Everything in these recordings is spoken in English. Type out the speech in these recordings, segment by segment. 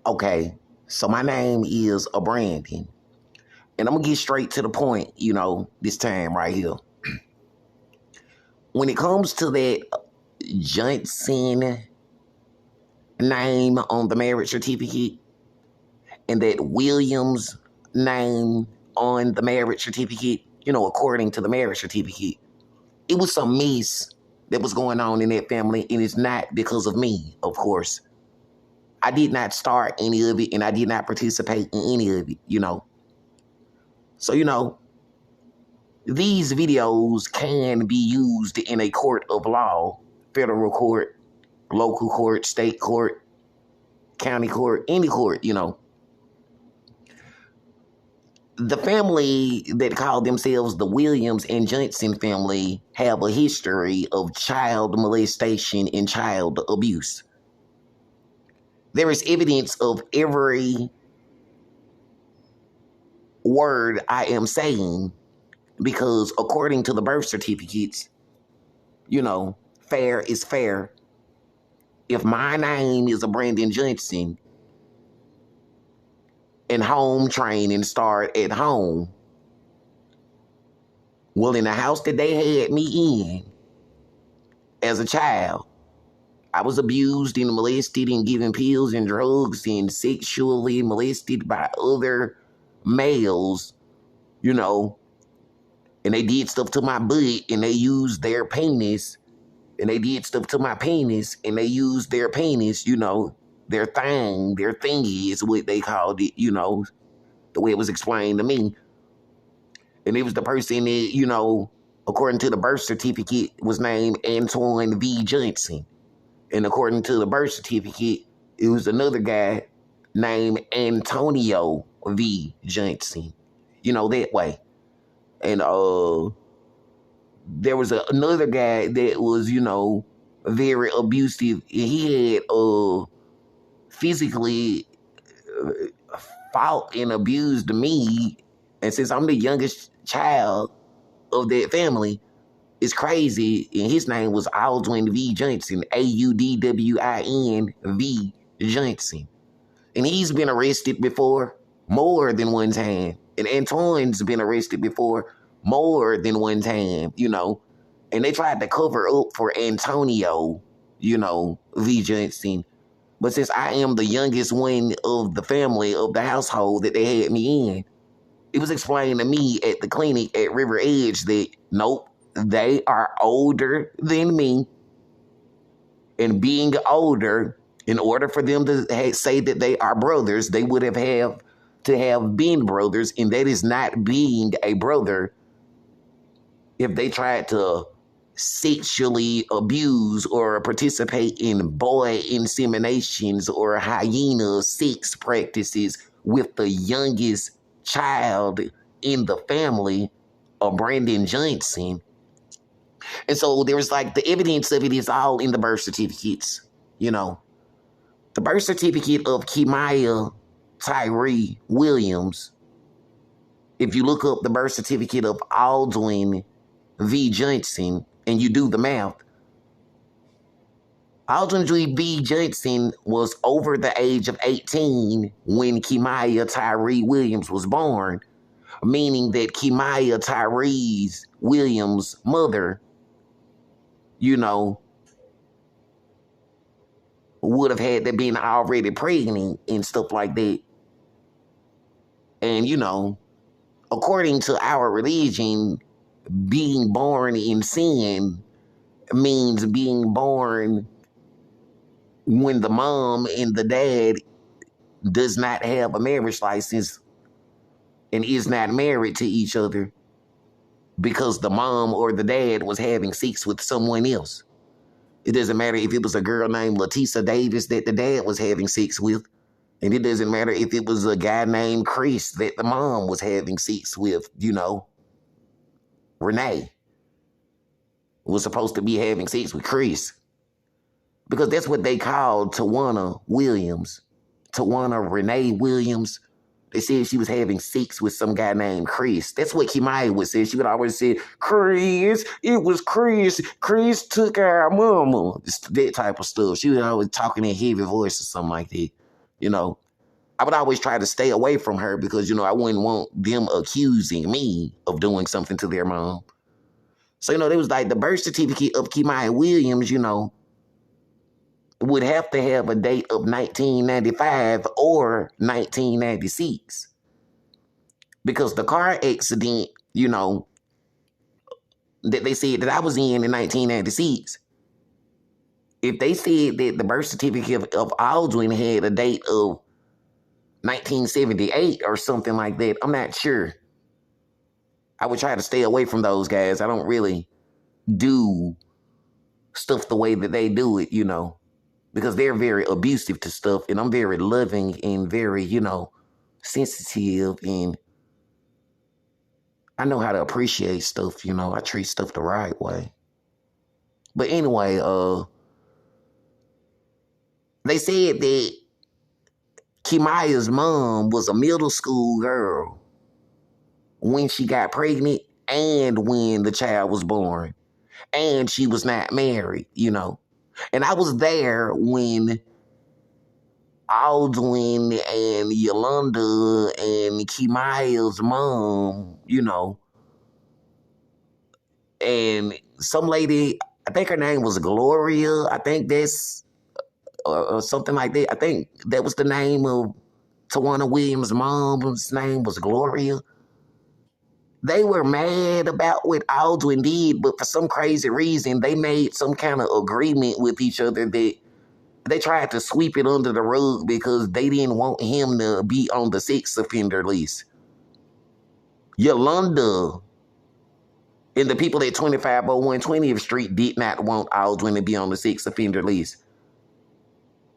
Okay, so my name is Brandon, and I'm gonna get straight to the point, this time right here. When it comes to that Johnson name on the marriage certificate and that Williams name on the marriage certificate, according to the marriage certificate, it was some mess that was going on in that family, and it's not because of me, of course. I did not start any of it, and I did not participate in any of it, So, these videos can be used in a court of law, federal court, local court, state court, county court, any court, The family that call themselves the Williams and Johnson family have a history of child molestation and child abuse. There is evidence of every word I am saying because according to the birth certificates, fair is fair. If my name is a Brandon Johnson and home training start at home, well, in the house that they had me in as a child, I was abused and molested and given pills and drugs and sexually molested by other males, and they did stuff to my butt and they used their penis, and they did stuff to my penis and they used their penis, their thingy is what they called it, the way it was explained to me. And it was the person that, according to the birth certificate, was named Antoine V. Johnson. And according to the birth certificate, it was another guy named Antonio V. Johnson, that way. And there was another guy that was, very abusive. He had physically fought and abused me. And since I'm the youngest child of that family, it's crazy. And his name was Aldwin V. Johnson, Audwin V. Johnson. And he's been arrested before more than one time. And Antoine's been arrested before more than one time, And they tried to cover up for Antonio, V. Johnson. But since I am the youngest one of the family, of the household that they had me in, it was explained to me at the clinic at River Edge that, nope, they are older than me. And being older, in order for them to say that they are brothers, they would have to have been brothers, and that is not being a brother if they tried to sexually abuse or participate in boy inseminations or hyena sex practices with the youngest child in the family of Brandon Johnson. And so there's the evidence of it is all in the birth certificates, The birth certificate of Kimaya Tyree Williams, if you look up the birth certificate of Aldwin V. Johnson and you do the math, Aldwin V. Johnson was over the age of 18 when Kimaya Tyree Williams was born, meaning that Kimaya Tyree Williams' mother, would have had to been already pregnant and stuff like that. And, according to our religion, being born in sin means being born when the mom and the dad does not have a marriage license and is not married to each other because the mom or the dad was having sex with someone else. It doesn't matter if it was a girl named Letisa Davis that the dad was having sex with. And it doesn't matter if it was a guy named Chris that the mom was having sex with, Renee was supposed to be having sex with Chris. Because that's what they called Tawana Williams. Tawana Renee Williams. They said she was having sex with some guy named Chris. That's what Kimaya would say. She would always say, Chris, it was Chris. Chris took our mama. That type of stuff. She was always talking in heavy voice or something like that, I would always try to stay away from her because, you know, I wouldn't want them accusing me of doing something to their mom. So, you know, it was like the birth certificate of Kimaya Williams, you know, would have to have a date of 1995 or 1996. Because the car accident, you know, that they said that I was in 1996, if they said that the birth certificate of Aldwin had a date of 1978 or something like that, I'm not sure. I would try to stay away from those guys. I don't really do stuff the way that they do it, you know, because they're very abusive to stuff, and I'm very loving and very, you know, sensitive, and I know how to appreciate stuff, you know. I treat stuff the right way. But anyway, they said that Kimaya's mom was a middle school girl when she got pregnant and when the child was born. And she was not married, you know. And I was there when Aldwin and Yolanda and Kimaya's mom, you know, and some lady, I think her name was Gloria. I think that's or something like that. I think that was the name of Tawana Williams' mom's name was Gloria. They were mad about what Aldwin did, but for some crazy reason, they made some kind of agreement with each other that they tried to sweep it under the rug because they didn't want him to be on the sex offender list. Yolanda and the people at 2501 20th Street did not want Aldwin to be on the sex offender list.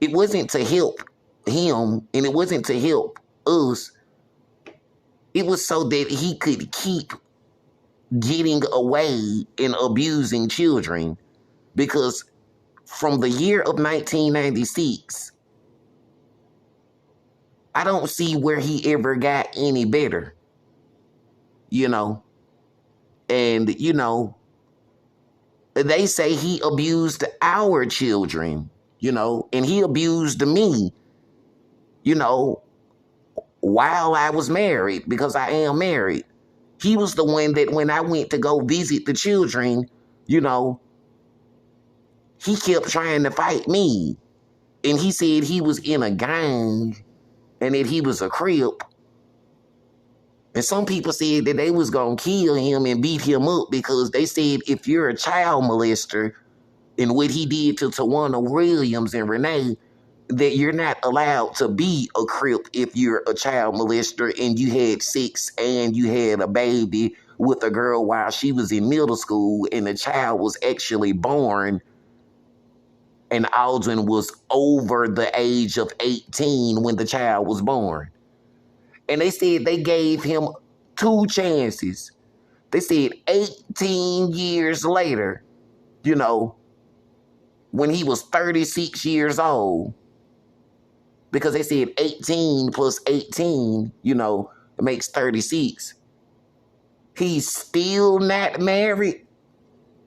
It wasn't to help him, and it wasn't to help us. It was so that he could keep getting away and abusing children. Because from the year of 1996, I don't see where he ever got any better. You know? And, you know, they say he abused our children, you know, and he abused me, you know, while I was married, because I am married. He was the one that when I went to go visit the children, you know, he kept trying to fight me. And he said he was in a gang and that he was a Crip. And some people said that they was going to kill him and beat him up because they said if you're a child molester and what he did to Tawana Williams and Renee, that you're not allowed to be a Crip if you're a child molester and you had sex and you had a baby with a girl while she was in middle school and the child was actually born and Aldrin was over the age of 18 when the child was born. And they said they gave him 2 chances. They said 18 years later, you know, when he was 36 years old, because they said 18 plus 18, you know, makes 36. He's still not married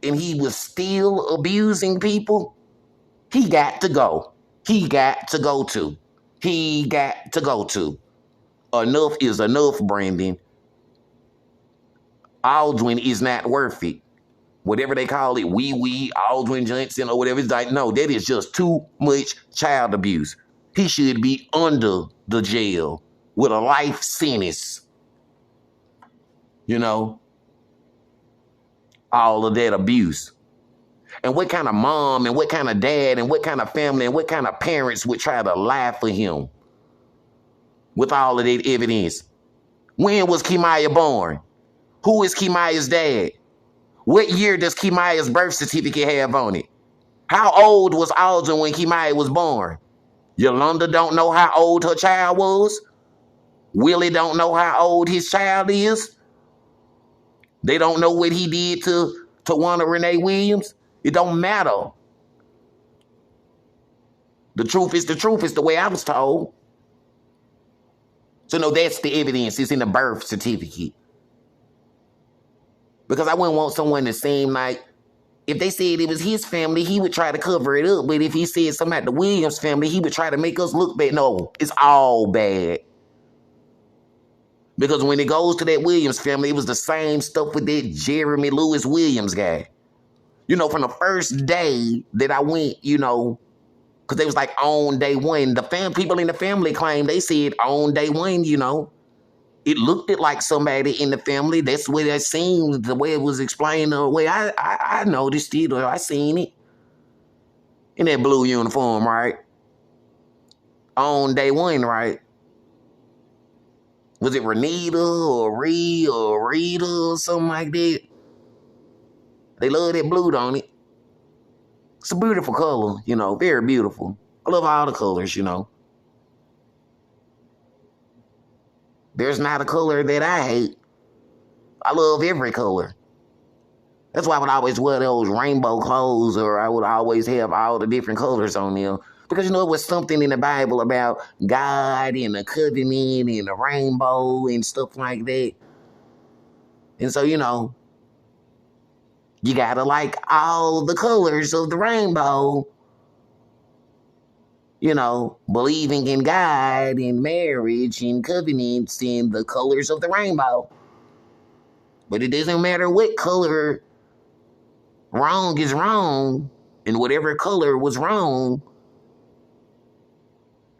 and he was still abusing people. He got to go. He got to go to. He got to go to. Enough is enough, Brandon. Aldwin is not worth it. Whatever they call it, Aldwin Johnson or whatever. It's like, no, that is just too much child abuse. He should be under the jail with a life sentence. You know? All of that abuse. And what kind of mom and what kind of dad and what kind of family and what kind of parents would try to lie for him with all of that evidence? When was Kimaya born? Who is Kimaya's dad? What year does Kimaya's birth certificate have on it? How old was Aldrin when Kimaya was born? Yolanda don't know how old her child was. Willie don't know how old his child is. They don't know what he did to Tawana Renee Williams. It don't matter. The truth is the way I was told. So no, that's the evidence. It's in the birth certificate. Because I wouldn't want someone to seem like If they said it was his family, he would try to cover it up. But if he said something about the Williams family, he would try to make us look bad. No, it's all bad. Because when it goes to that Williams family, it was the same stuff with that Jeremy Lewis Williams guy. You know, from the first day that I went, you know, because they was like on day one. The people in the family claim they said on day one, you know. It looked like somebody in the family. That's what it seemed, the way it was explained, the way I noticed it, or I seen it. In that blue uniform, right? On day one, right? Was it Renita or Rita or something like that? They love that blue, don't it? It's a beautiful color, you know, very beautiful. I love all the colors, you know. There's not a color that I hate. I love every color. That's why I would always wear those rainbow clothes, or I would always have all the different colors on them. Because, you know, it was something in the Bible about God and the covenant and the rainbow and stuff like that. And so, you know, you gotta like all the colors of the rainbow. You know, believing in God and marriage and covenants and the colors of the rainbow. But it doesn't matter what color. Wrong is wrong. And whatever color was wrong,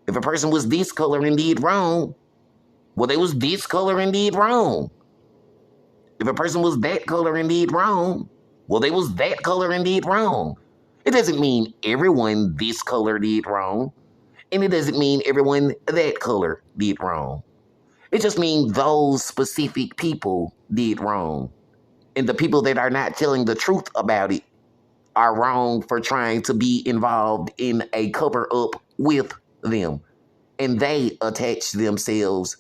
if a person was this color and did wrong, well, they was this color and did wrong. If a person was that color and did wrong, well, they was that color and did wrong. It doesn't mean everyone this color did wrong. And it doesn't mean everyone that color did wrong. It just means those specific people did wrong. And the people that are not telling the truth about it are wrong for trying to be involved in a cover-up with them. And they attach themselves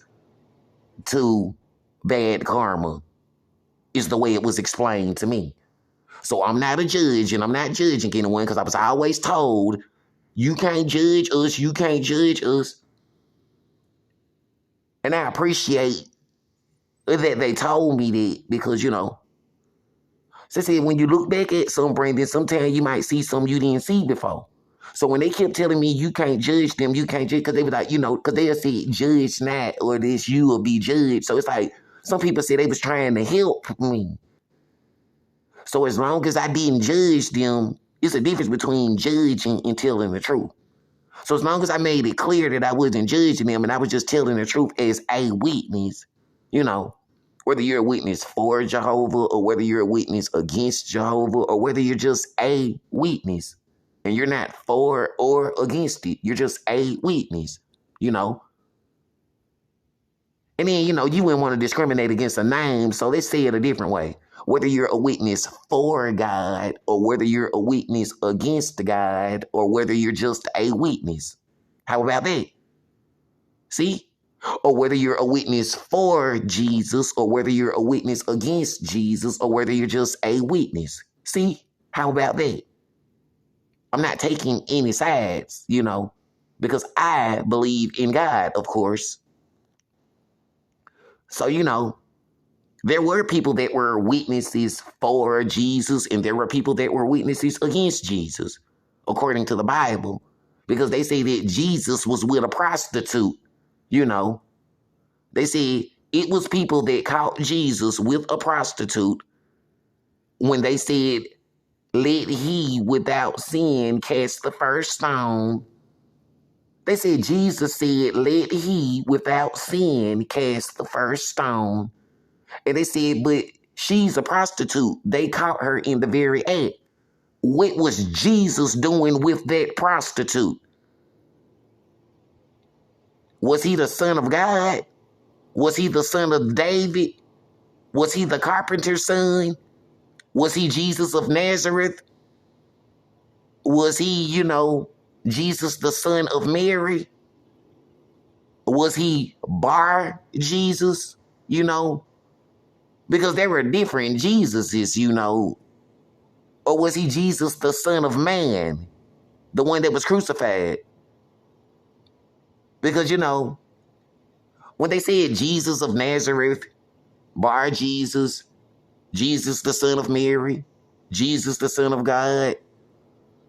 to bad karma, is the way it was explained to me. So I'm not a judge, and I'm not judging anyone, because I was always told, you can't judge us, you can't judge us. And I appreciate that they told me that, because, you know, so I said, when you look back at some, Brandon, sometimes you might see some you didn't see before. So when they kept telling me you can't judge them, you can't judge, because they were like, you know, because they'll say judge not, or this you will be judged. So it's like, some people said they was trying to help me. So as long as I didn't judge them, it's a difference between judging and telling the truth. So as long as I made it clear that I wasn't judging them and I was just telling the truth as a witness, you know, whether you're a witness for Jehovah or whether you're a witness against Jehovah or whether you're just a witness and you're not for or against it, you're just a witness, you know. And then, you know, you wouldn't want to discriminate against a name, so let's say it a different way. Whether you're a witness for God or whether you're a witness against God or whether you're just a witness. How about that? See? Or whether you're a witness for Jesus or whether you're a witness against Jesus or whether you're just a witness. See? How about that? I'm not taking any sides, you know, because I believe in God, of course. So, you know, there were people that were witnesses for Jesus and there were people that were witnesses against Jesus, according to the Bible, because they say that Jesus was with a prostitute, you know. They say it was people that caught Jesus with a prostitute when they said, let he without sin cast the first stone. They said Jesus said, let he without sin cast the first stone. And they said, but she's a prostitute. They caught her in the very act. What was Jesus doing with that prostitute? Was he the son of God? Was he the son of David? Was he the carpenter's son? Was he Jesus of Nazareth? Was he, you know, Jesus the son of Mary? Was he Bar Jesus, you know? Because there were different Jesuses, you know. Or was he Jesus the son of man? The one that was crucified? Because, you know, when they said Jesus of Nazareth, Bar Jesus, Jesus the son of Mary, Jesus, the Son of God,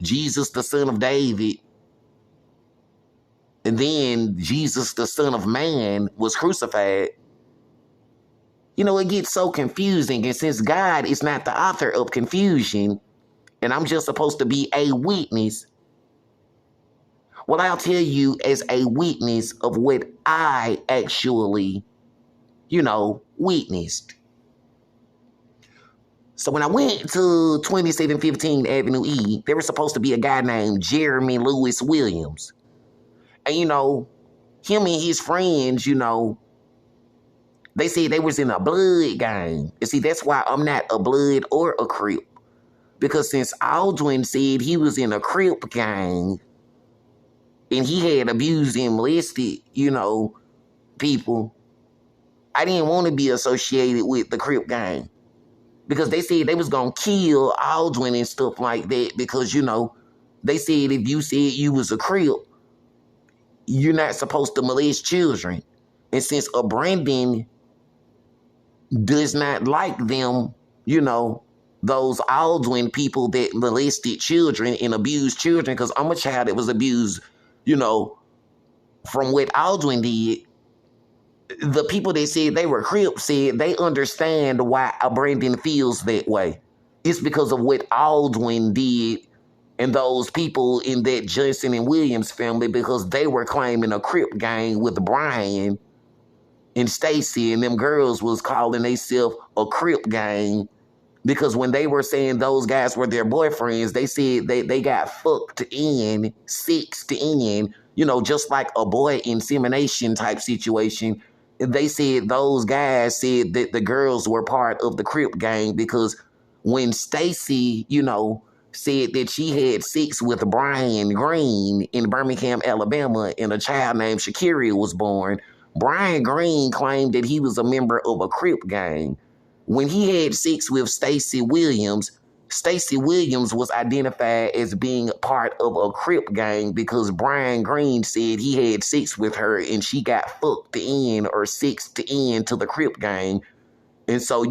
Jesus, the Son of David, and then Jesus, the Son of Man, was crucified. You know, it gets so confusing. And since God is not the author of confusion, and I'm just supposed to be a witness, well, I'll tell you as a witness of what I actually, witnessed. So when I went to 2715 Avenue E, there was supposed to be a guy named Jeremy Lewis Williams. And, him and his friends, they said they was in a blood gang. You see, that's why I'm not a blood or a Crip. Because since Aldrin said he was in a Crip gang, and he had abused and molested, people, I didn't want to be associated with the Crip gang. Because they said they was going to kill Aldrin and stuff like that. Because, they said if you said you was a Crip, you're not supposed to molest children. And since a Brandon does not like them, those Aldrin people that molested children and abused children, because I'm a child that was abused, from what Aldrin did, the people that said they were Crips said they understand why a Brandon feels that way. It's because of what Aldrin did and those people in that Johnson and Williams family, because they were claiming a Crip gang with Brian and Stacy, and them girls was calling themselves a Crip gang because when they were saying those guys were their boyfriends, they said they got fucked in, sexed in, just like a boy insemination type situation. They said those guys said that the girls were part of the Crip gang because when Stacy, said that she had sex with Brian Green in Birmingham, Alabama, and a child named Shakira was born, Brian Green claimed that he was a member of a Crip gang. When he had sex with Stacey Williams was identified as being part of a Crip gang because Brian Green said he had sex with her and she got fucked in or sexed in to the Crip gang. And so,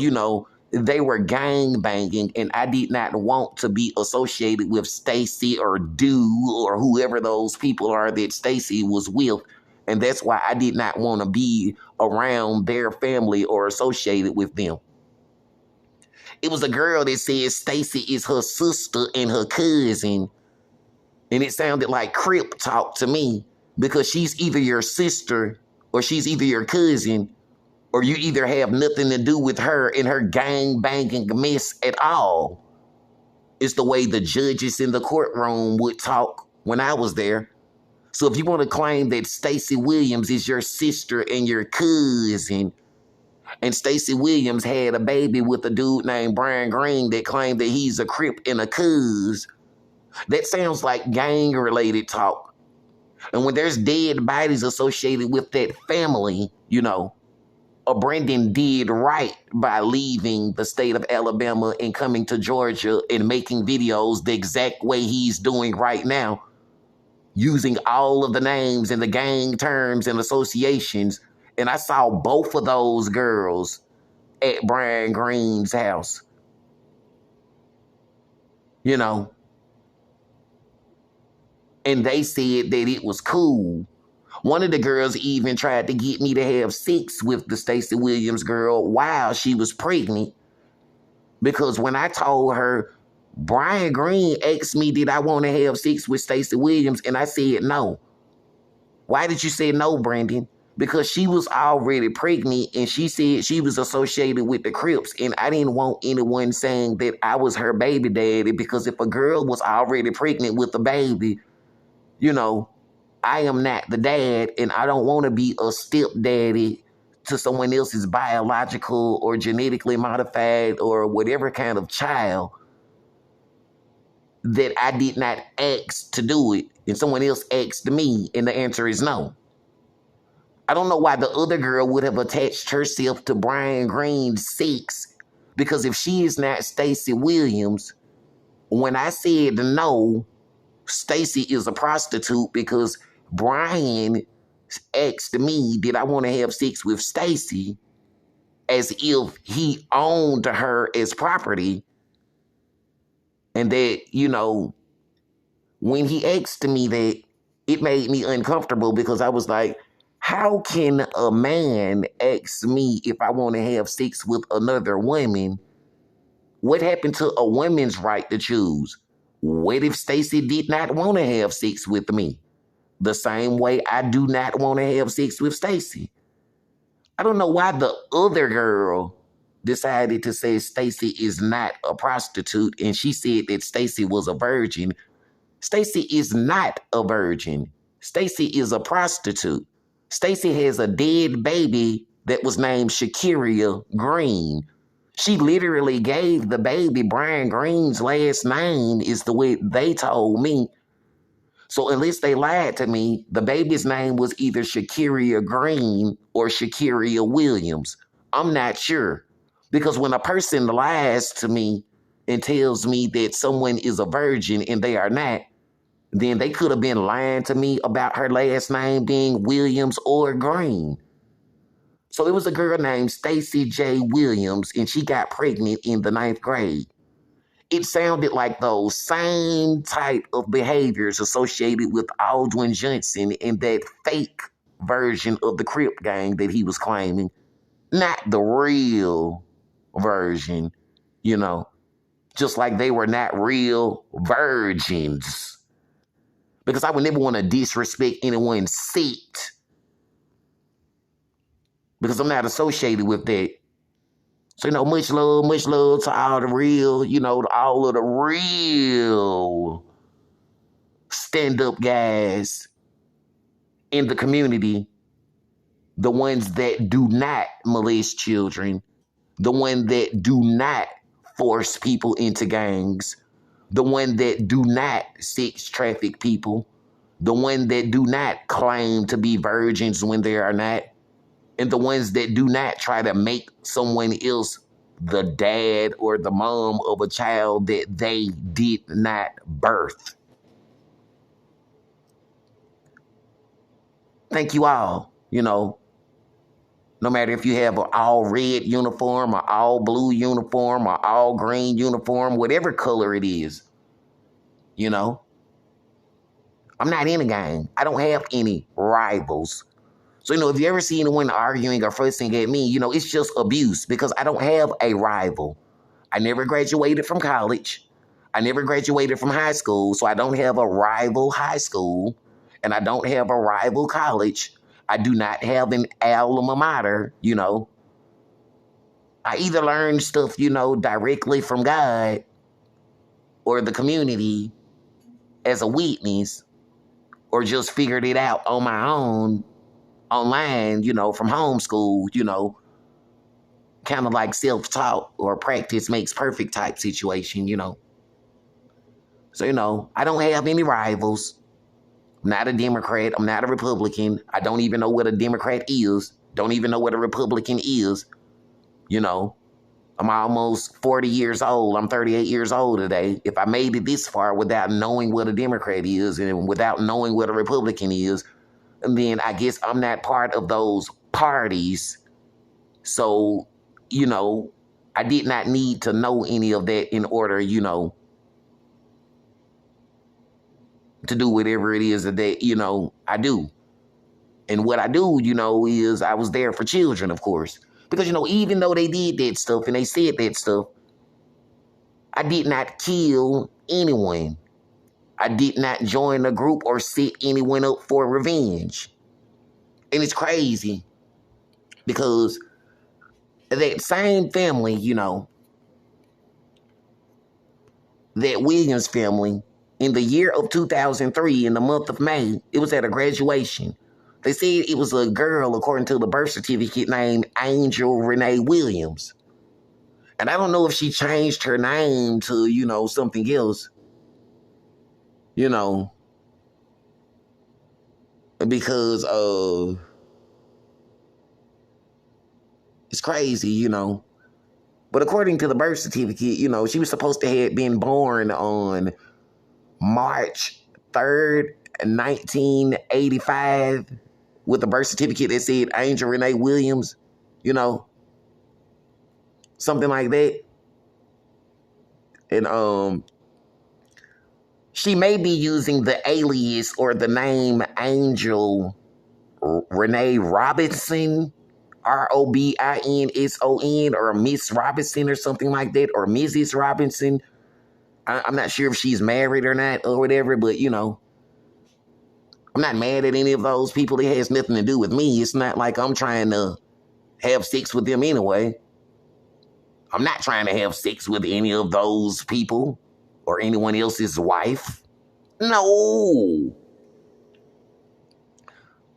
they were gang banging, and I did not want to be associated with Stacy or Dew or whoever those people are that Stacy was with. And that's why I did not want to be around their family or associated with them. It was a girl that said Stacy is her sister and her cousin. And it sounded like Crip talk to me because she's either your sister or she's either your cousin, or you either have nothing to do with her and her gang banging mess at all. It's the way the judges in the courtroom would talk when I was there. So if you want to claim that Stacey Williams is your sister and your cousin, and Stacey Williams had a baby with a dude named Brian Green that claimed that he's a Crip and a cuz, that sounds like gang-related talk. And when there's dead bodies associated with that family, Brandon did right by leaving the state of Alabama and coming to Georgia and making videos the exact way he's doing right now, using all of the names and the gang terms and associations. And I saw both of those girls at Brian Green's house. And they said that it was cool. One of the girls even tried to get me to have sex with the Stacey Williams girl while she was pregnant. Because when I told her, Brian Green asked me, did I want to have sex with Stacey Williams? And I said no. Why did you say no, Brandon? Because she was already pregnant and she said she was associated with the Crips. And I didn't want anyone saying that I was her baby daddy, because if a girl was already pregnant with a baby, I am not the dad, and I don't want to be a stepdaddy to someone else's biological or genetically modified or whatever kind of child that I did not ask to do it, and someone else asked me, and the answer is no. I don't know why the other girl would have attached herself to Brian Green's sex, because if she is not Stacey Williams, when I said no, Stacy is a prostitute, because Brian asked me, did I want to have sex with Stacy, as if he owned her as property. And that, when he asked me that, it made me uncomfortable because I was like, how can a man ask me if I want to have sex with another woman? What happened to a woman's right to choose? What if Stacy did not want to have sex with me? The same way I do not want to have sex with Stacy. I don't know why the other girl decided to say Stacy is not a prostitute, and she said that Stacy was a virgin. Stacy is not a virgin. Stacy is a prostitute. Stacy has a dead baby that was named Shakiria Green. She literally gave the baby Brian Green's last name, is the way they told me. So unless they lied to me, the baby's name was either Shakiria Green or Shakiria Williams. I'm not sure. Because when a person lies to me and tells me that someone is a virgin and they are not, then they could have been lying to me about her last name being Williams or Green. So it was a girl named Stacy J. Williams, and she got pregnant in the 9th grade. It sounded like those same type of behaviors associated with Aldwin Johnson and that fake version of the Crip gang that he was claiming. Not the real version, just like they were not real virgins. Because I would never want to disrespect anyone's seat. Because I'm not associated with that. So, much love to all the real, all of the real stand-up guys in the community. The ones that do not molest children. The ones that do not force people into gangs. The one that do not sex traffic people. The one that do not claim to be virgins when they are not. And the ones that do not try to make someone else the dad or the mom of a child that they did not birth. Thank you all, no matter if you have an all red uniform or all blue uniform or all green uniform, whatever color it is, I'm not in a gang. I don't have any rivals. So, if you ever see anyone arguing or fussing at me, it's just abuse because I don't have a rival. I never graduated from college. I never graduated from high school, so I don't have a rival high school, and I don't have a rival college. I do not have an alma mater, I either learned stuff, directly from God or the community as a witness, or just figured it out on my own online, from homeschool, kind of like self-taught or practice makes perfect type situation, So, I don't have any rivals. I'm not a Democrat. I'm not a Republican. I don't even know what a Democrat is. Don't even know what a Republican is. I'm almost 40 years old. I'm 38 years old today. If I made it this far without knowing what a Democrat is and without knowing what a Republican is, then I guess I'm not part of those parties. So, I did not need to know any of that in order, to do whatever it is that, I do. And what I do, is I was there for children, of course. Because, even though they did that stuff and they said that stuff, I did not kill anyone. I did not join a group or set anyone up for revenge. And it's crazy because that same family, that Williams family, in the year of 2003, in the month of May, it was at a graduation. They said it was a girl, according to the birth certificate, named Angel Renee Williams. And I don't know if she changed her name to, something else. Because it's crazy, But according to the birth certificate, she was supposed to have been born on March 3rd, 1985, with a birth certificate that said Angel Renee Williams, something like that. And She may be using the alias or the name Angel Renee Robinson, Robinson, or Miss Robinson or something like that, or Mrs. Robinson. I'm not sure if she's married or not or whatever, but you know, I'm not mad at any of those people. It has nothing to do with me. It's not like I'm trying to have sex with them anyway. I'm not trying to have sex with any of those people or anyone else's wife. No.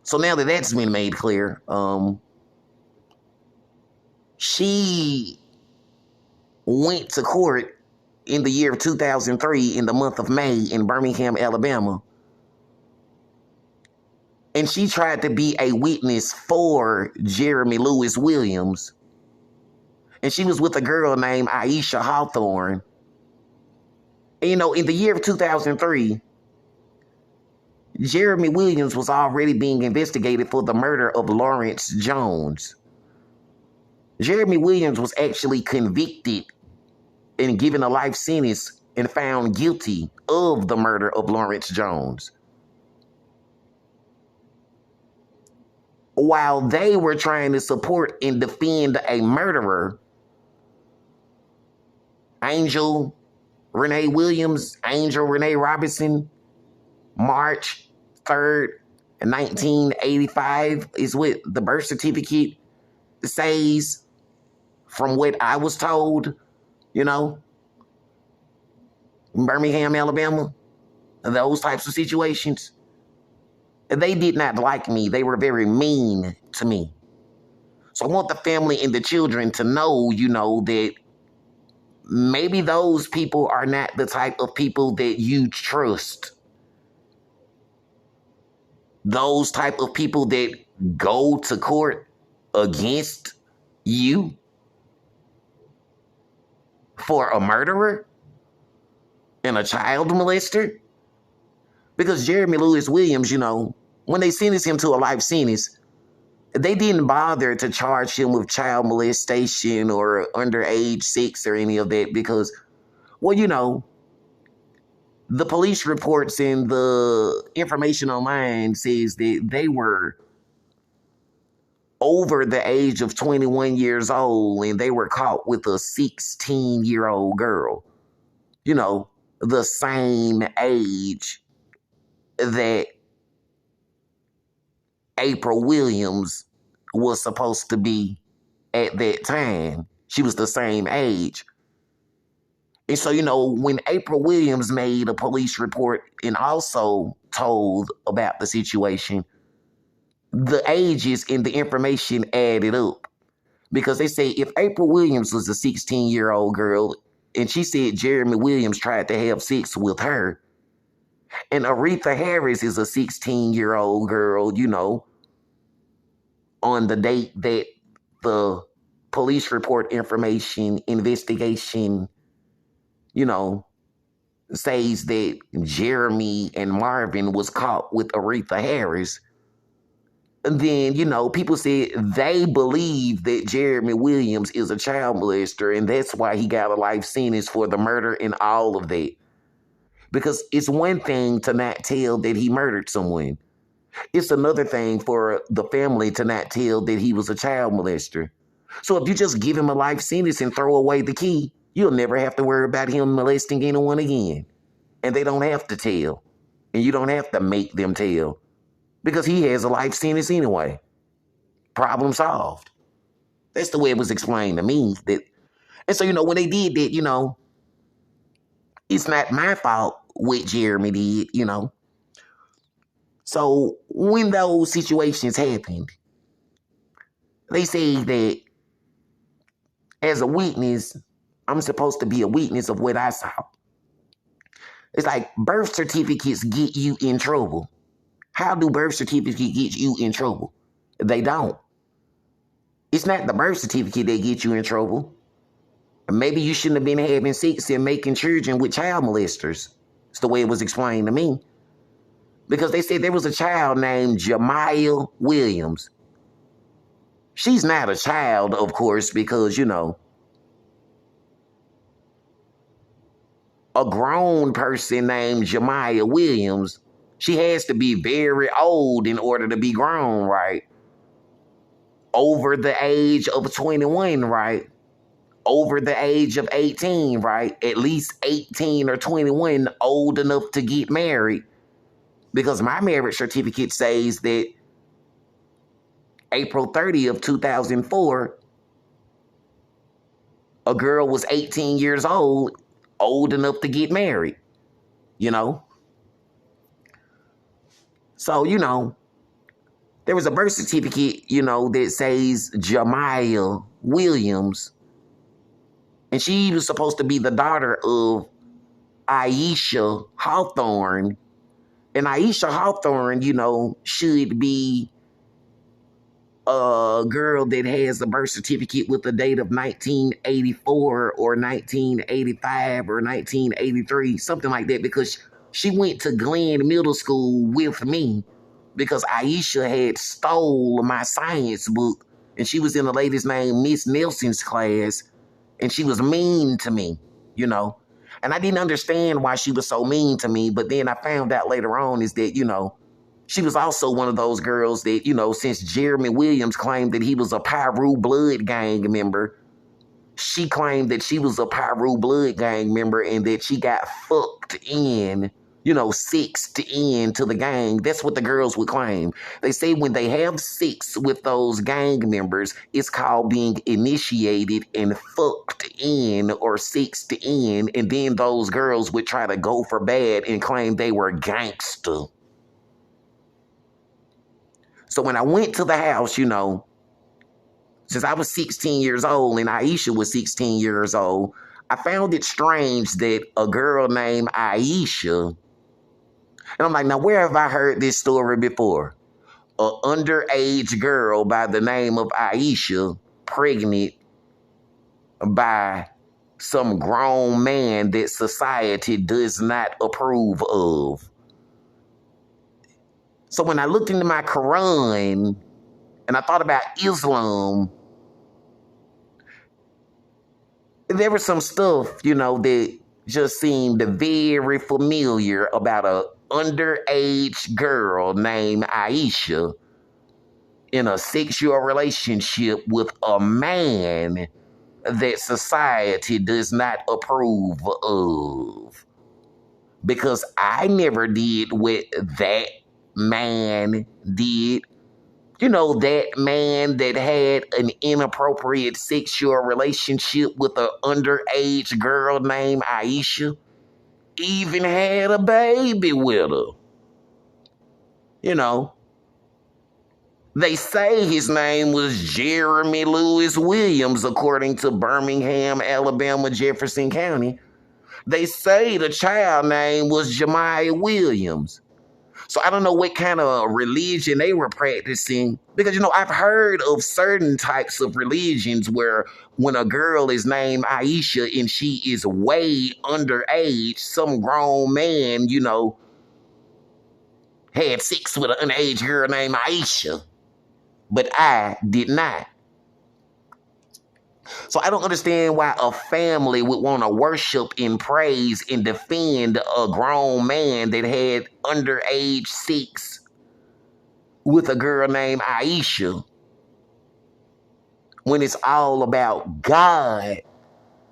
So now that that's been made clear, she went to court in the year of 2003 in the month of May in Birmingham, Alabama. And she tried to be a witness for Jeremy Lewis Williams. And she was with a girl named Aisha Hawthorne. And, you know, in the year of 2003, Jeremy Williams was already being investigated for the murder of Lawrence Jones. Jeremy Williams was actually convicted and given a life sentence and found guilty of the murder of Lawrence Jones. While they were trying to support and defend a murderer, Angel Renee Robinson, March 3rd, 1985 is what the birth certificate says, from what I was told, you know, in Birmingham, Alabama, those types of situations. They did not like me. They were very mean to me. So I want the family and the children to know, you know, that maybe those people are not the type of people that you trust. Those type of people that go to court against you for a murderer and a child molester. Because Jeremy Lewis Williams, you know, when they sentenced him to a life sentence, they didn't bother to charge him with child molestation or underage sex or any of that because, well, you know, the police reports and the information online says that they were over the age of 21 years old and they were caught with a 16-year-old girl. You know, the same age that April Williams was supposed to be at that time. She was the same age. And so, you know, when April Williams made a police report and also told about the situation, the ages and the information added up. Because they say if April Williams was a 16-year-old girl and she said Jeremy Williams tried to have sex with her, and Aretha Harris is a 16-year-old girl, you know, on the date that the police report information investigation, you know, says that Jeremy and Marvin was caught with Aretha Harris, then, you know, people said they believe that Jeremy Williams is a child molester and that's why he got a life sentence for the murder and all of that. Because it's one thing to not tell that he murdered someone. It's another thing for the family to not tell that he was a child molester. So if you just give him a life sentence and throw away the key, you'll never have to worry about him molesting anyone again. And they don't have to tell. And you don't have to make them tell. Because he has a life sentence anyway. Problem solved. That's the way it was explained to me. And so, you know, when they did that, you know, it's not my fault what Jeremy did, you know. So when those situations happened, they say that as a witness, I'm supposed to be a witness of what I saw. It's like birth certificates get you in trouble. How do birth certificates get you in trouble? They don't. It's not the birth certificate that gets you in trouble. Maybe you shouldn't have been having sex and making children with child molesters. It's the way it was explained to me. Because they said there was a child named Jemiah Williams. She's not a child, of course, because, you know, a grown person named Jemiah Williams, she has to be very old in order to be grown, right? Over the age of 21, right? Over the age of 18, right? At least 18 or 21, old enough to get married. Because my marriage certificate says that April 30th, 2004, a girl was 18 years old enough to get married, you know? So, there was a birth certificate, that says Jemiah Williams. And she was supposed to be the daughter of Aisha Hawthorne. And Aisha Hawthorne, should be a girl that has a birth certificate with a date of 1984 or 1985 or 1983, something like that, because she went to Glenn Middle School with me because Aisha had stole my science book and she was in the lady's name Miss Nelson's class and she was mean to me, And I didn't understand why she was so mean to me, but then I found out later on is that, she was also one of those girls that, since Jeremy Williams claimed that he was a Pyru Blood Gang member, she claimed that she was a Pyru Blood Gang member and that she got fucked in, sexed in to the gang. That's what the girls would claim. They say when they have sex with those gang members, it's called being initiated and fucked in or sexed in. And then those girls would try to go for bad and claim they were gangster. So when I went to the house, since I was 16 years old and Aisha was 16 years old, I found it strange that a girl named Aisha, and I'm like, now where have I heard this story before? An underage girl by the name of Aisha, pregnant by some grown man that society does not approve of. So when I looked into my Quran and I thought about Islam, there was some stuff, that just seemed very familiar about a underage girl named Aisha in a sexual relationship with a man that society does not approve of. Because I never did what that man did. That man that had an inappropriate sexual relationship with an underage girl named Aisha, even had a baby with her. They say his name was Jeremy Lewis Williams, according to Birmingham, Alabama, Jefferson County. They say the child name was Jemiah Williams. So I don't know what kind of religion they were practicing because, I've heard of certain types of religions where when a girl is named Aisha and she is way underage, some grown man, had sex with an underage girl named Aisha. But I did not. So I don't understand why a family would want to worship and praise and defend a grown man that had underage sex with a girl named Aisha when it's all about God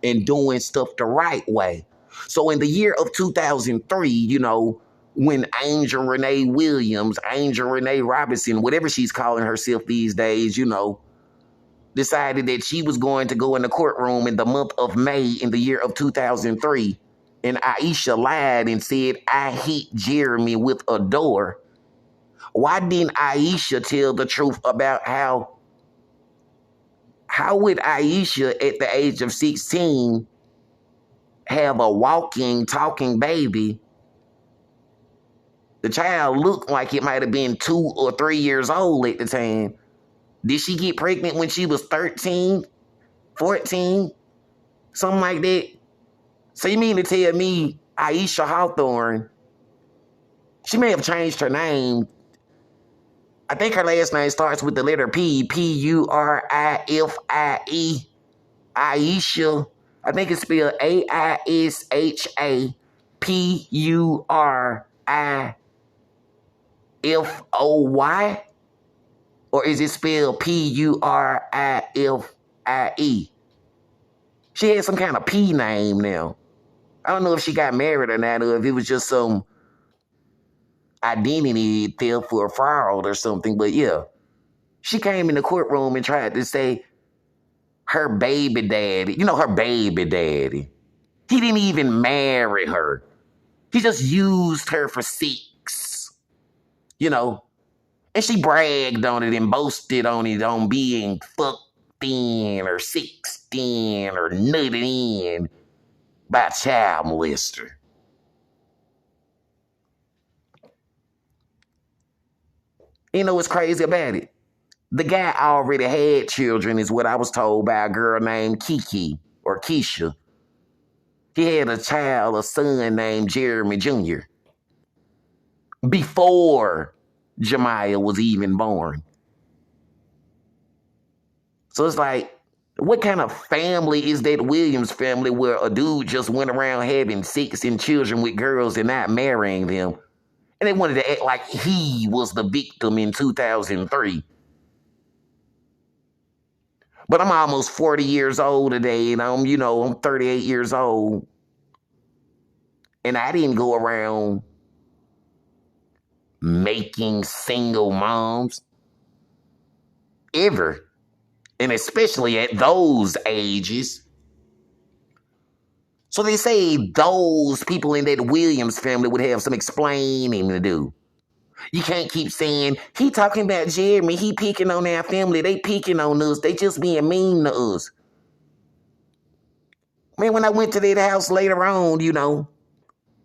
and doing stuff the right way. So in the year of 2003, when Angel Renee Williams, Angel Renee Robinson, whatever she's calling herself these days, decided that she was going to go in the courtroom in the month of May in the year of 2003. And Aisha lied and said, I hit Jeremy with a door. Why didn't Aisha tell the truth about how would Aisha at the age of 16 have a walking, talking baby? The child looked like it might have been 2 or 3 years old at the time. Did she get pregnant when she was 13, 14, something like that? So you mean to tell me Aisha Hawthorne, she may have changed her name. I think her last name starts with the letter P, P-U-R-I-F-I-E, Aisha. I think it's spelled AISHAPURIFOY, or is it spelled PURIFIE? She had some kind of P name now. I don't know if she got married or not, or if it was just some identity theft or fraud or something, but yeah. She came in the courtroom and tried to say her baby daddy, her baby daddy, he didn't even marry her. He just used her for sex, and she bragged on it and boasted on it, on being fucked in or sexed in or nutted in by a child molester. You know what's crazy about it? The guy already had children, is what I was told by a girl named Kiki or Keisha. He had a son named Jeremy Jr. before Jemiah was even born. So it's like, what kind of family is that Williams family where a dude just went around having sex and children with girls and not marrying them? And they wanted to act like he was the victim in 2003. But I'm almost 40 years old today, and I'm 38 years old. And I didn't go around making single moms ever. And especially at those ages. So they say those people in that Williams family would have some explaining to do. You can't keep saying, he talking about Jeremy, he picking on our family, they picking on us, they just being mean to us. Man, when I went to that house later on,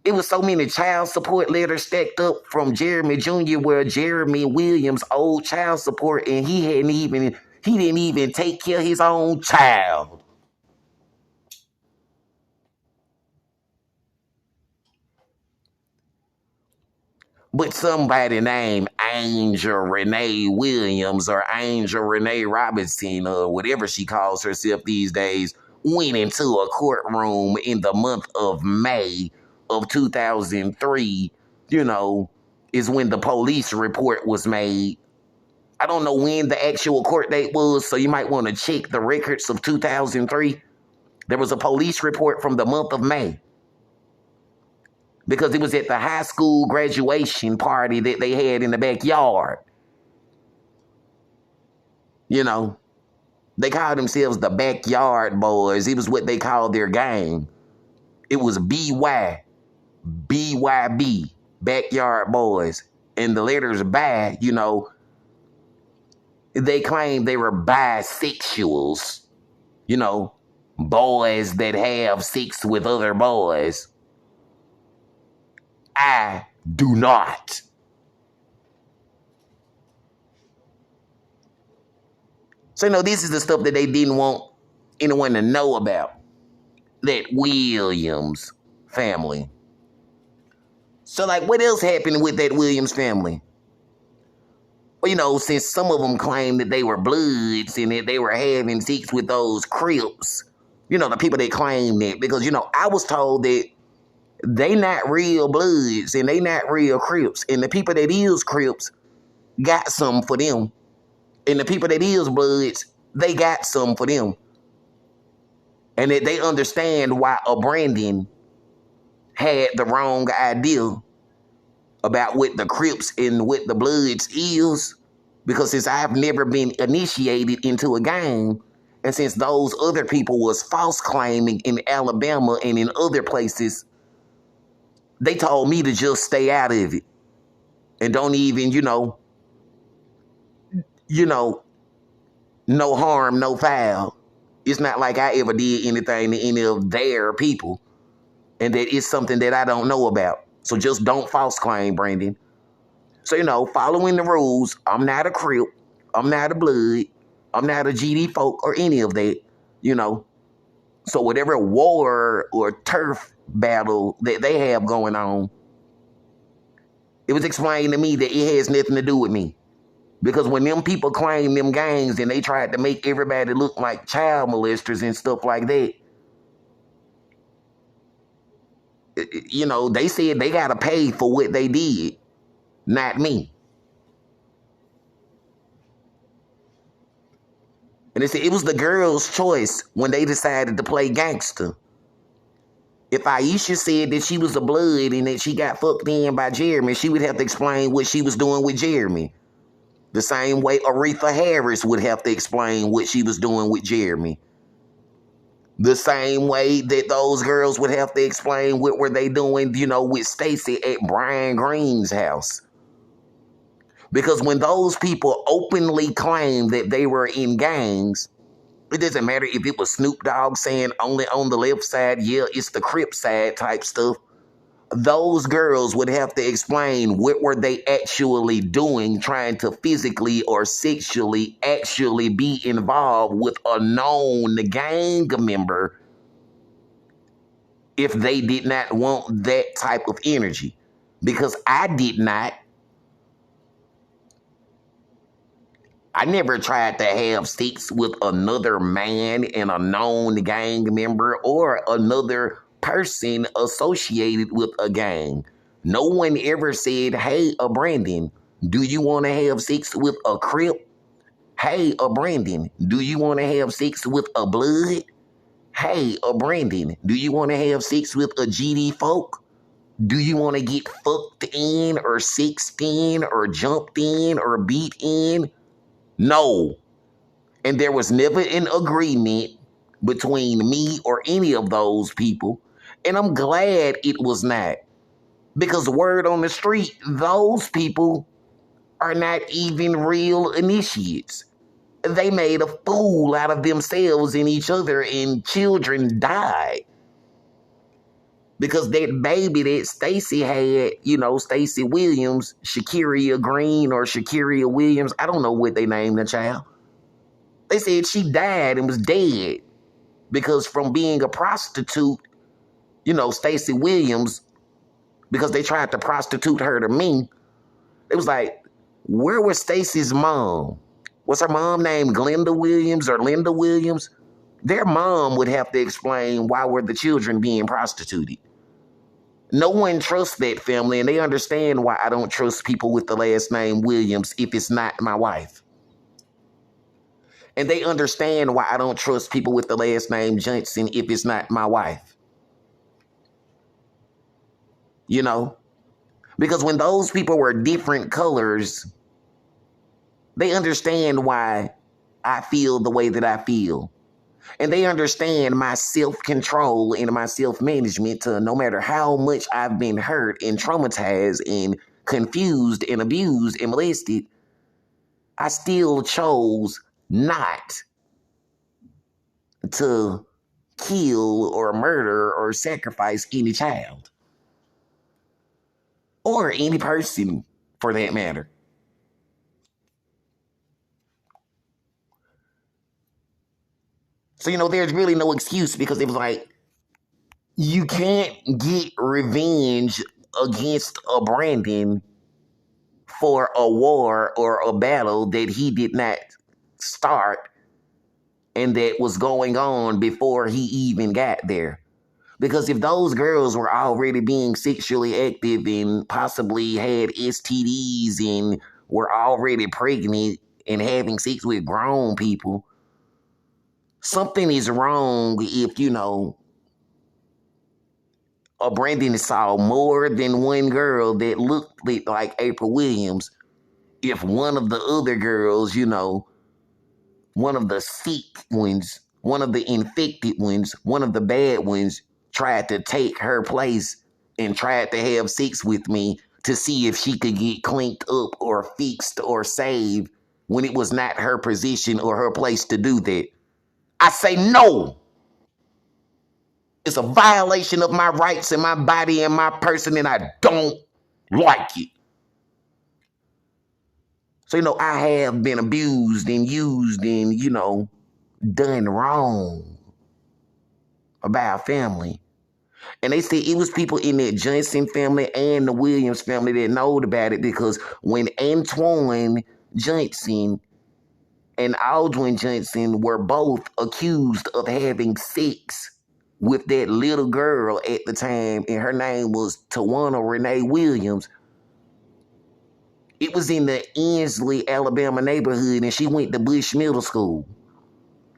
it was so many child support letters stacked up from Jeremy Jr. where Jeremy Williams owed child support and he didn't even take care of his own child. But somebody named Angel Renee Williams or Angel Renee Robinson or whatever she calls herself these days went into a courtroom in the month of May of 2003, is when the police report was made. I don't know when the actual court date was, so you might want to check the records of 2003. There was a police report from the month of May. Because it was at the high school graduation party that they had in the backyard. They called themselves the Backyard Boys. It was what they called their gang. It was BYB, Backyard Boys. And the letters bi, they claimed they were bisexuals. Boys that have sex with other boys. I do not. So, this is the stuff that they didn't want anyone to know about. That Williams family. So, what else happened with that Williams family? Well, since some of them claimed that they were Bloods and that they were having sex with those Crips, the people that claimed that. Because, I was told that they not real Bloods and they not real Crips. And the people that is Crips got some for them. And the people that is Bloods, they got some for them. And that they understand why a Brandon had the wrong idea about what the Crips and what the Bloods is. Because since I've never been initiated into a gang, and since those other people was false claiming in Alabama and in other places, they told me to just stay out of it. And don't even, no harm, no foul. It's not like I ever did anything to any of their people. And that it's something that I don't know about. So just don't false claim, Brandon. So, following the rules, I'm not a Crip. I'm not a Blood. I'm not a GD folk or any of that, So whatever war or turf battle that they have going on, it was explained to me that it has nothing to do with me. Because when them people claim them gangs and they tried to make everybody look like child molesters and stuff like that, You know, they said they got to pay for what they did, not me. And they said it was the girl's choice when they decided to play gangster. If Aisha said that she was a blood and that she got fucked in by Jeremy, she would have to explain what she was doing with Jeremy. The same way Aretha Harris would have to explain what she was doing with Jeremy. The same way that those girls would have to explain what were they doing, you know, with Stacey at Brian Green's house. Because when those people openly claim that they were in gangs, it doesn't matter if it was Snoop Dogg saying only on the left side, yeah, it's the Crip side type stuff. Those girls would have to explain what were they actually doing, trying to physically or sexually actually be involved with a known gang member if they did not want that type of energy. Because I did not. I never tried to have sex with another man and a known gang member or another person associated with a gang. No one ever said, hey, Brandon, do you want to have sex with a Crip? Hey, Brandon, do you want to have sex with a Blood? Hey, Brandon, do you want to have sex with a GD folk? Do you want to get fucked in or sexed in or jumped in or beat in? No. And there was never an agreement between me or any of those people. And I'm glad it was not. Because word on the street, those people are not even real initiates. They made a fool out of themselves and each other, and children died. Because that baby that Stacey had, you know, Stacey Williams, Shakiria Green or Shakiria Williams, I don't know what they named the child. They said she died and was dead because from being a prostitute, you know, Stacey Williams, because they tried to prostitute her to me, it was like, where was Stacey's mom? Was her mom named Glenda Williams or Linda Williams? Their mom would have to explain why were the children being prostituted. No one trusts that family, and they understand why I don't trust people with the last name Williams if it's not my wife. And they understand why I don't trust people with the last name Johnson if it's not my wife. You know? Because when those people were different colors, they understand why I feel the way that I feel. And they understand my self-control and my self-management to no matter how much I've been hurt and traumatized and confused and abused and molested, I still chose not to kill or murder or sacrifice any child. Or any person, for that matter. So, you know, there's really no excuse because it was like, you can't get revenge against a Brandon for a war or a battle that he did not start and that was going on before he even got there. Because if those girls were already being sexually active and possibly had STDs and were already pregnant and having sex with grown people, something is wrong if, you know, a Brandon saw more than one girl that looked like April Williams. If one of the other girls, you know, one of the sick ones, one of the infected ones, one of the bad ones tried to take her place and tried to have sex with me to see if she could get cleaned up or fixed or saved when it was not her position or her place to do that. I say no. It's a violation of my rights and my body and my person, and I don't like it. So, you know, I have been abused and used and, you know, done wrong by our family. And they say it was people in that Johnson family and the Williams family that knowed about it because when Antoine Johnson and Aldwin Johnson were both accused of having sex with that little girl at the time, and her name was Tawana Renee Williams. It was in the Ensley, Alabama neighborhood, and she went to Bush Middle School.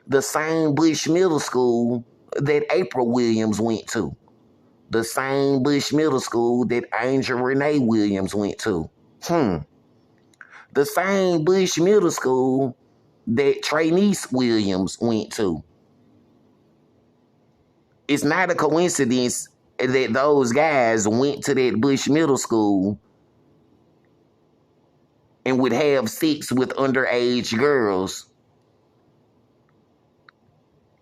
The same Bush Middle School that April Williams went to. The same Bush Middle School that Angel Renee Williams went to. The same Bush Middle School that Traynice Williams went to. It's not a coincidence that those guys went to that Bush Middle School and would have sex with underage girls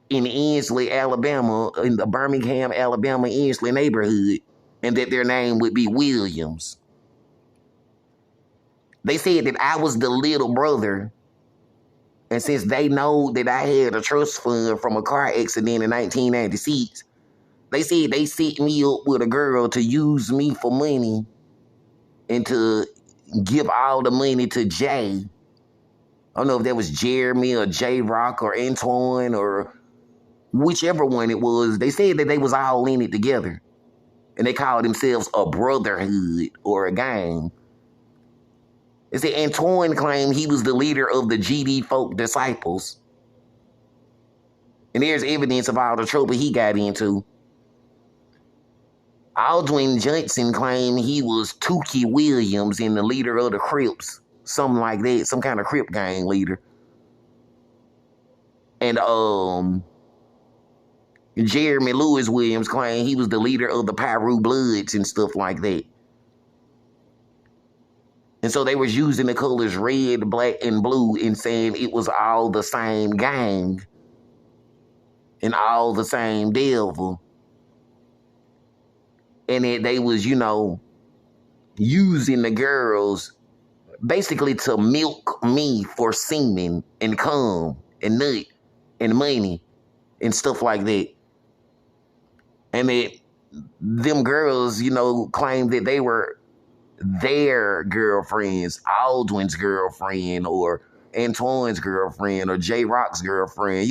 in Ensley, Alabama, in the Birmingham, Alabama, Ensley neighborhood, and that their name would be Williams. They said that I was the little brother, and since they know that I had a trust fund from a car accident in 1996, they said they set me up with a girl to use me for money and to give all the money to Jay. I don't know if that was Jeremy or J-Rock or Antoine or whichever one it was. They said that they was all in it together. And they called themselves a brotherhood or a gang. They said Antoine claimed he was the leader of the GD Folk Disciples. And there's evidence of all the trouble he got into. Aldwin Johnson claimed he was Tukey Williams and the leader of the Crips. Something like that. Some kind of Crip gang leader. And Jeremy Lewis Williams claimed he was the leader of the Pyru Bloods and stuff like that. And so they was using the colors red, black, and blue and saying it was all the same gang and all the same devil. And that they was, using the girls basically to milk me for semen and cum and nut and money and stuff like that. And that them girls, claimed that they were their girlfriends, Aldwin's girlfriend or Antoine's girlfriend or J-Rock's girlfriend,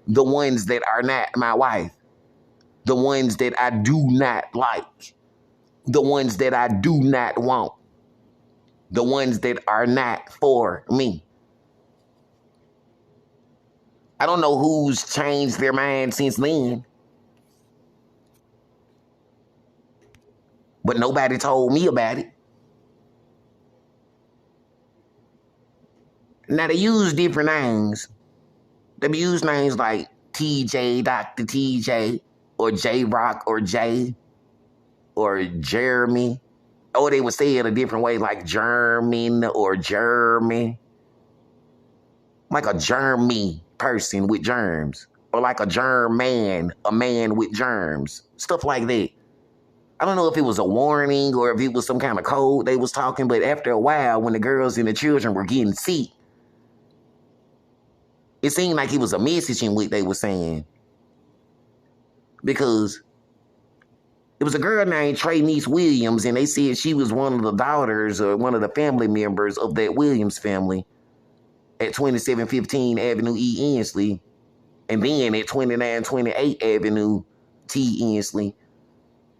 the ones that are not my wife. The ones that I do not like. The ones that I do not want. The ones that are not for me. I don't know who's changed their mind since then. But nobody told me about it. Now, they use different names. They use names like TJ, Dr. TJ, or J-Rock, or Jay, or Jeremy. Or they would say it a different way, like German, or Jeremy. Like a germy person with germs. Or like a germ man, a man with germs. Stuff like that. I don't know if it was a warning or if it was some kind of code they was talking, but after a while, when the girls and the children were getting sick, it seemed like it was a message in what they were saying. Because it was a girl named Traynice Williams, and they said she was one of the daughters or one of the family members of that Williams family at 2715 Avenue E. Ensley, and then at 2928 Avenue T. Ensley.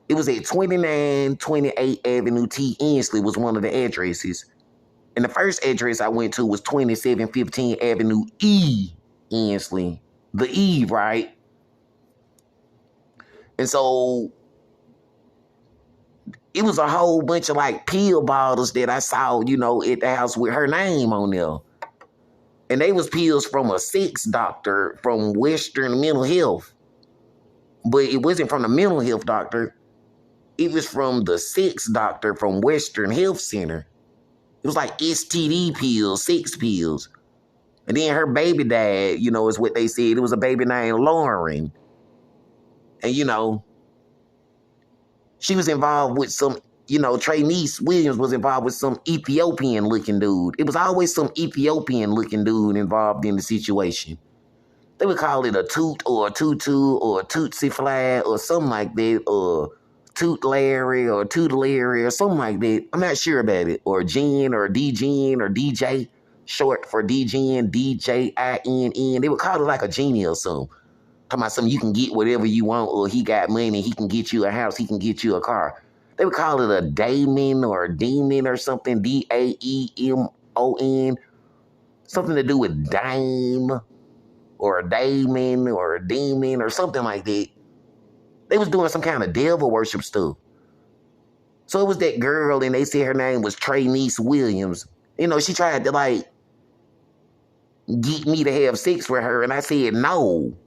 It was at 2928 Avenue T. Ensley was one of the addresses. And the first address I went to was 2715 Avenue E. Ensley. The E, right? And so it was a whole bunch of like pill bottles that I saw, at the house with her name on there. And they was pills from a sex doctor from Western Mental Health. But it wasn't from the mental health doctor. It was from the sex doctor from Western Health Center. It was like STD pills, sex pills. And then her baby died, is what they said. It was a baby named Lauren. And, she was involved with some, Traynice Williams was involved with some Ethiopian-looking dude. It was always some Ethiopian-looking dude involved in the situation. They would call it a toot or a tutu or a tootsie fly or something like that, or Toot Larry or Tootleary or something like that. I'm not sure about it. Or Jen or D-Gen or DJ, short for D-Gen, D-J-I-N-N. They would call it like a genie or something. Talking about something you can get whatever you want, or he got money, he can get you a house, he can get you a car. They would call it a daemon or a demon or something, Daemon, something to do with dame or a daemon or a demon or something like that. They was doing some kind of devil worship stuff. So it was that girl, and they said her name was Traynice Williams. You know, she tried to like get me to have sex with her, and I said no.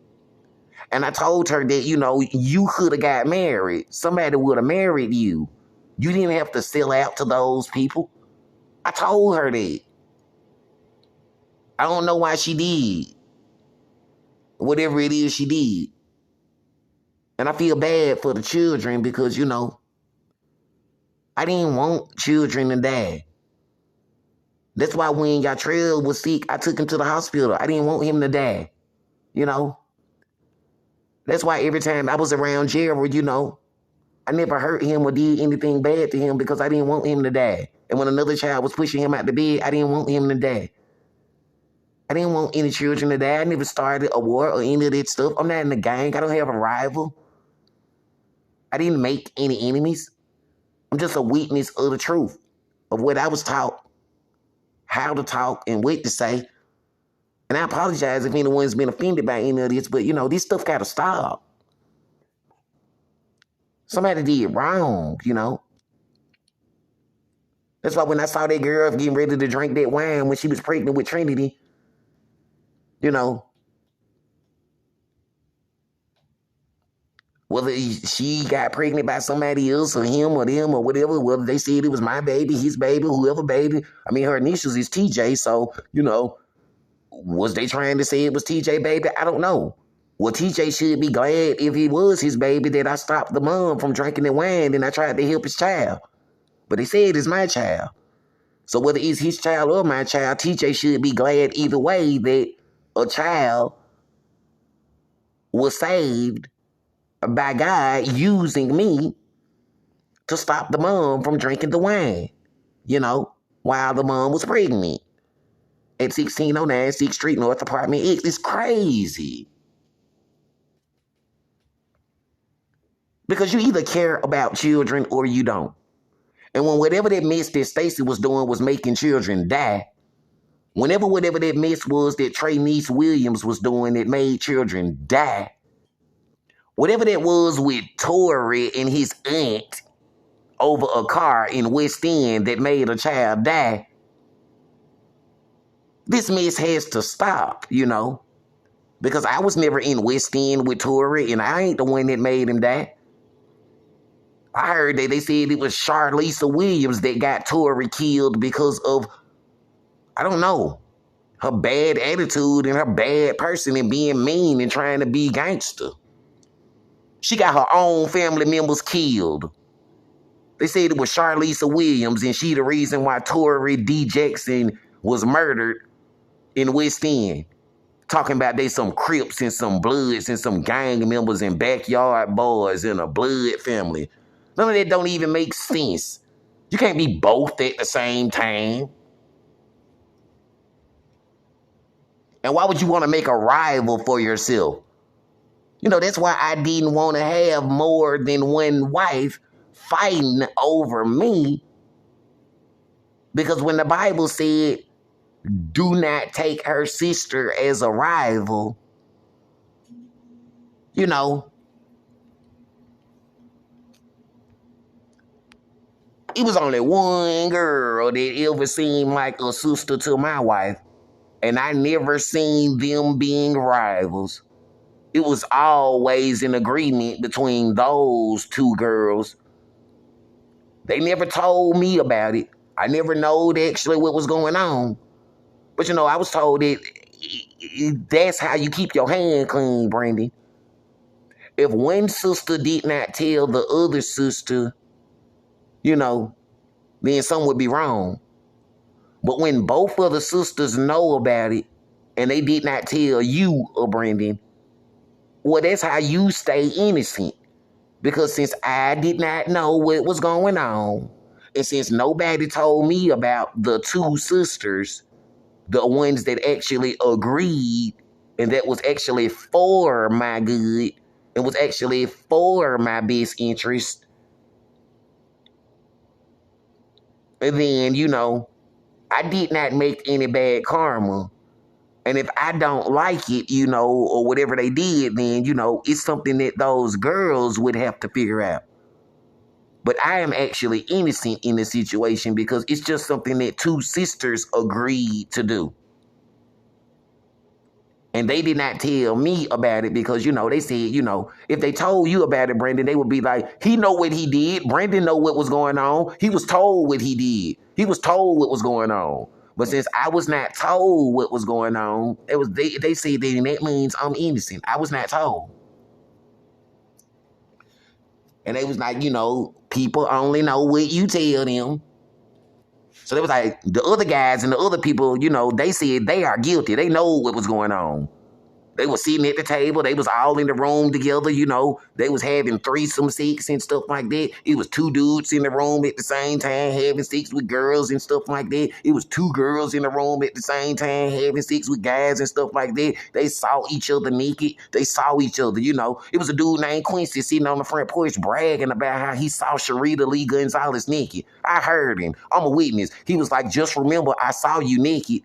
And I told her that, you know, you could have got married. Somebody would have married you. You didn't have to sell out to those people. I told her that. I don't know why she did whatever it is she did. And I feel bad for the children because, you know, I didn't want children to die. That's why when Yatrell was sick, I took him to the hospital. I didn't want him to die, you know. That's why every time I was around Gerald, you know, I never hurt him or did anything bad to him because I didn't want him to die. And when another child was pushing him out the bed, I didn't want him to die. I didn't want any children to die. I never started a war or any of that stuff. I'm not in the gang. I don't have a rival. I didn't make any enemies. I'm just a witness of the truth, of what I was taught, how to talk and what to say. And I apologize if anyone's been offended by any of this, but, you know, this stuff got to stop. Somebody did wrong, you know. That's why when I saw that girl getting ready to drink that wine when she was pregnant with Trinity, you know, whether she got pregnant by somebody else or him or them or whatever, whether they said it was my baby, his baby, whoever baby. I mean, her initials is TJ, so, you know, was they trying to say it was TJ baby? I don't know. Well, TJ should be glad if it was his baby that I stopped the mom from drinking the wine and I tried to help his child. But they said it's my child. So whether it's his child or my child, TJ should be glad either way that a child was saved by God using me to stop the mom from drinking the wine, you know, while the mom was pregnant at 1609 6th Street North, Apartment X. It's crazy. Because you either care about children or you don't. And when whatever that mess that Stacey was doing was making children die, whatever that mess was that Traynice Williams was doing that made children die, whatever that was with Tory and his aunt over a car in West End that made a child die, this mess has to stop, you know. Because I was never in West End with Tory, and I ain't the one that made him die. I heard that they said it was Charlisa Williams that got Tory killed because of, I don't know, her bad attitude and her bad person and being mean and trying to be gangster. She got her own family members killed. They said it was Charlisa Williams and she the reason why Tory D. Jackson was murdered in West End. Talking about they some Crips and some Bloods and some gang members and backyard boys and a blood family. None of that don't even make sense. You can't be both at the same time. And why would you want to make a rival for yourself? You know, that's why I didn't want to have more than one wife fighting over me. Because when the Bible said, do not take her sister as a rival, you know, it was only one girl that ever seemed like a sister to my wife, and I never seen them being rivals. It was always an agreement between those two girls. They never told me about it. I never knowed actually what was going on. But, you know, I was told that that's how you keep your hand clean, Brandy. If one sister did not tell the other sister, you know, then something would be wrong. But when both of the sisters know about it and they did not tell you or Brandon, well, that's how you stay innocent. Because since I did not know what was going on, and since nobody told me about the two sisters, the ones that actually agreed And that was actually for my good. It was actually for my best interest. And then, I did not make any bad karma. And if I don't like it, or whatever they did, then, it's something that those girls would have to figure out. But I am actually innocent in the situation because it's just something that two sisters agreed to do. And they did not tell me about it because, they said, if they told you about it, Brandon, they would be like, he know what he did. Brandon know what was going on. He was told what he did. He was told what was going on. But since I was not told what was going on, they said that means I'm innocent. I was not told. And they was like, people only know what you tell them. So they was like, the other guys and the other people, they said they are guilty. They know what was going on. They were sitting at the table. They was all in the room together, They was having threesome sex and stuff like that. It was two dudes in the room at the same time having sex with girls and stuff like that. It was two girls in the room at the same time having sex with guys and stuff like that. They saw each other naked. They saw each other, It was a dude named Quincy sitting on the front porch bragging about how he saw Sharita Lee Gonzalez naked. I heard him. I'm a witness. He was like, just remember, I saw you naked.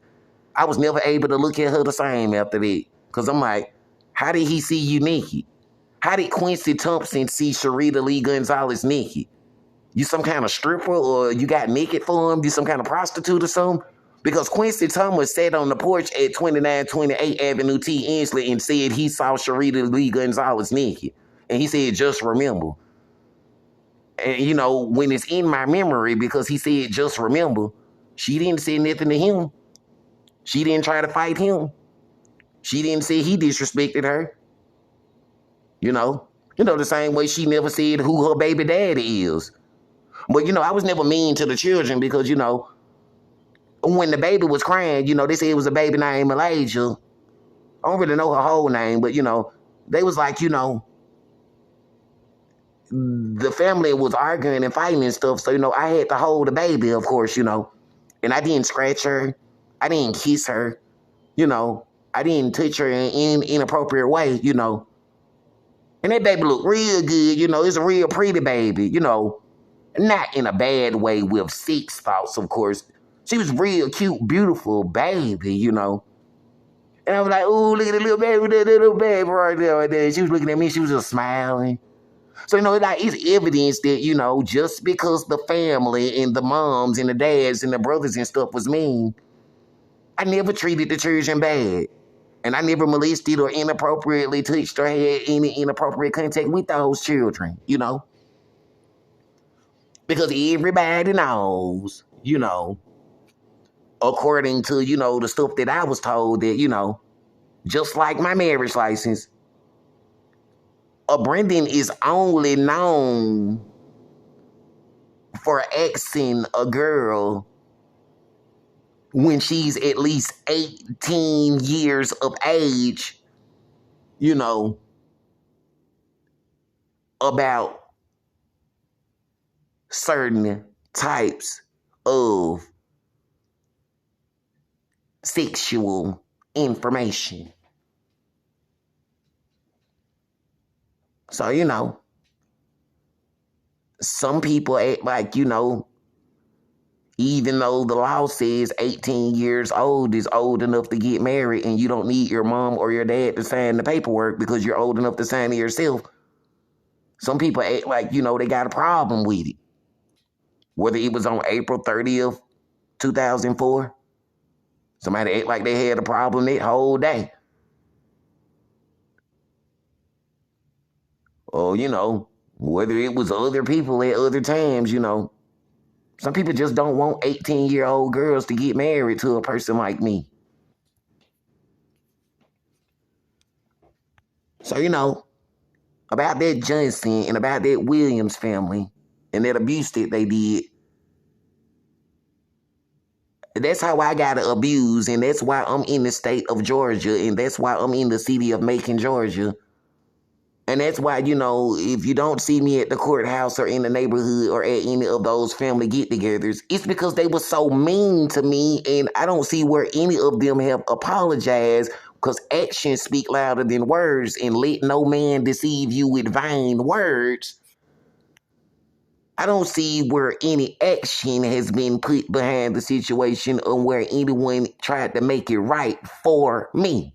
I was never able to look at her the same after that. Because I'm like, how did he see you naked? How did Quincy Thompson see Sharita Lee Gonzalez naked? You some kind of stripper or you got naked for him? You some kind of prostitute or something? Because Quincy Thomas sat on the porch at 2928 Avenue T. Ensley and said he saw Sharita Lee Gonzalez naked. And he said, just remember. And, when it's in my memory, because he said, just remember, she didn't say nothing to him. She didn't try to fight him. She didn't say he disrespected her. The same way she never said who her baby daddy is. But, I was never mean to the children because, when the baby was crying, they said it was a baby named Malaysia. I don't really know her whole name, but, they was like, the family was arguing and fighting and stuff. So, I had to hold the baby, of course, and I didn't scratch her. I didn't kiss her, I didn't touch her in an inappropriate way, And that baby looked real good, It's a real pretty baby, Not in a bad way with sex thoughts, of course. She was real cute, beautiful baby, And I was like, ooh, look at the little baby right there. And she was looking at me, she was just smiling. So, it's evidence that, just because the family and the moms and the dads and the brothers and stuff was mean, I never treated the children bad. And I never molested or inappropriately touched or had any inappropriate contact with those children, Because everybody knows, according to, the stuff that I was told that, just like my marriage license, a Brendan is only known for exing a girl when she's at least 18 years of age, about certain types of sexual information. So, some people act like, even though the law says 18 years old is old enough to get married and you don't need your mom or your dad to sign the paperwork because you're old enough to sign it yourself. Some people act like, they got a problem with it. Whether it was on April 30th, 2004, somebody act like they had a problem that whole day. Or, whether it was other people at other times, Some people just don't want 18-year-old girls to get married to a person like me. So, about that Johnson and about that Williams family and that abuse that they did, that's how I got abused, and that's why I'm in the state of Georgia, and that's why I'm in the city of Macon, Georgia. And that's why, if you don't see me at the courthouse or in the neighborhood or at any of those family get-togethers, it's because they were so mean to me, and I don't see where any of them have apologized Because actions speak louder than words, and let no man deceive you with vain words. I don't see where any action has been put behind the situation or where anyone tried to make it right for me.